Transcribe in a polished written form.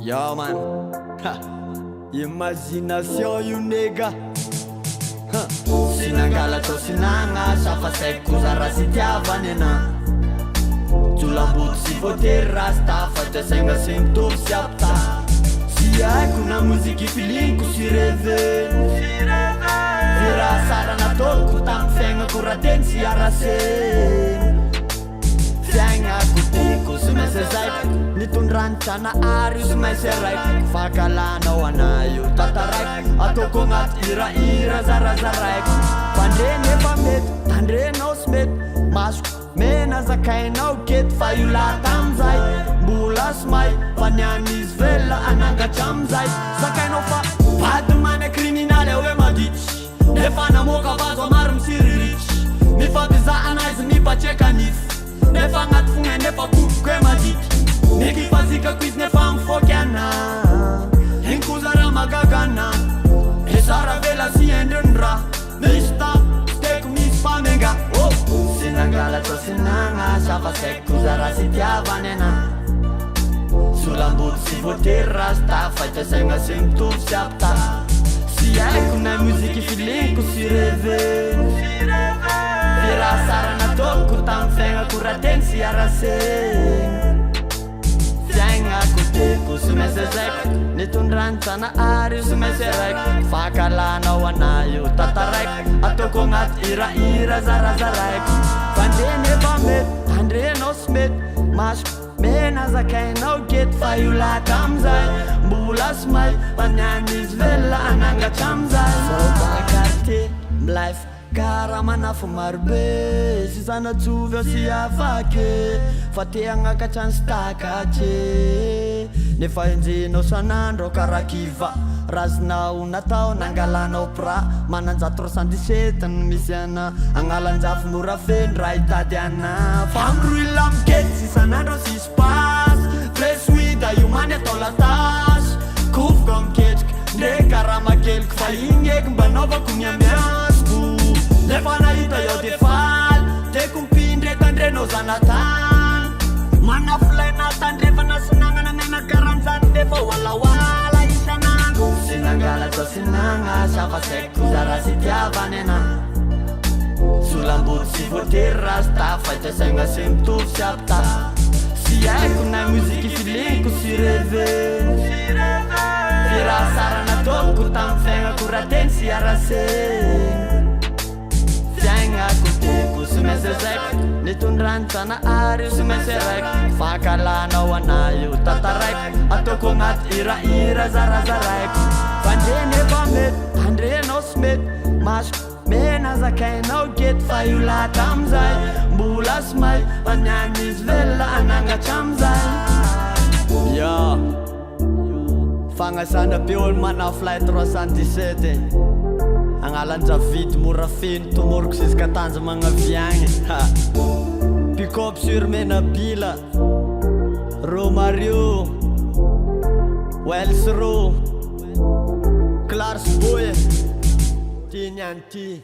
Yo man, ha, imagination io nega. Sinangala to sinanga safa sai kuza rasi tiavany ana. Julambuto si votery rasta fa te saigna sy mitovy sy apta. Sy haiko na mozika filiniko sy reveny. Ze raha sara nataoko tamin'ny fiaignako rateny sy araseny. Fiaignako tiako sy mainsy zaiko nitondranitra nahary io sy mainsy raiko. Fankalanao anay io tataraiko ataoko agnaty hirahira zarazaraiko. Fandre nefa mety tandrenao sy mety masoko mena zakainao keto fa io laha tamizay mbola sy may fa nianizy velona anangatra amizay. Zakainao fa vady mana kriminaly hoe maditry nefa namoaka vazo maro misiriritry. Mifampizaha anaizy mipatreka nify nefa agnaty fogna nefa kopoko hoe maditry. Nekifazikako izy nefa mifoky ana igny koza raha magagana. E sara vela sy endriny raha misy tapo sy teko misy famenga. Sinangala to sinanga safa saiko koza raha sy tiavany ana. Solambuto sy votery rasta fa te saigna sy mitovy sy apta. Sy haiko na mozika filiniko sy reveny. Ze raha sara nataoko tamin'ny fiaignako rateny sy araseny. Fiaignako tiako sy mainsy zaiko nitondranitra nahary io sy mainsy raiko. Fankalanao anay io tataraiko ataoko agnaty hirahira zarazaraiko. Fandre nefa mety tandrenao sy mety masoko mena zakainao keto fa io laha tamizay mbola sy may fa nianizy velona anangatra amizay. Zao bakartie mlife karaha manafo marobe sy zanatsovy ao sy afake fa te hagnakatra ny sy takatry. Nefa enjenao sanandro karaha kiva razonao natao nangalanao pra mananjato 317 ny misy ana agnalanjafo mora feno raha hitady ana. Fa miroila mikety sy sanandro sy spas fresoida io many atao latasy kofoka miketrika ndre karaha makeliko fa igny eky mba naovako ny amiasiko. Nefa nahita eo de faly teko mpindre tandrenao zanatany manafolaina tandrefana sinagnana menakaranjany nefa walawala isanandro. Sinangala to sinanga safa saiko koza raha sy tiavany ana. Solambuto sy votery rasta fa te saigna sy mitovy sy apta. Sy haiko na mozika filiniko sy reveny. Ze raha sara nataoko tamin'ny fiaignako rateny sy araseny. Fiaignako tiako sy mainsy zaiko nitondranitra nahary io sy mainsy raiko. Fankalanao anay io tataraiko ataoko agnaty hirahira zarazaraiko. Fandre nefa mety tandrenao sy mety masoko mena zakainao keto fa io laha tamizay mbola sy may fa nianizy velona anangatra amizay. Ya fagnasana be olo mana flight 317 agnalanjavidy mora feno tomoroko ziska tanjo magnaviagny. Pick-up sur Menabila Romario Welsro Clarsboy Tinyanti.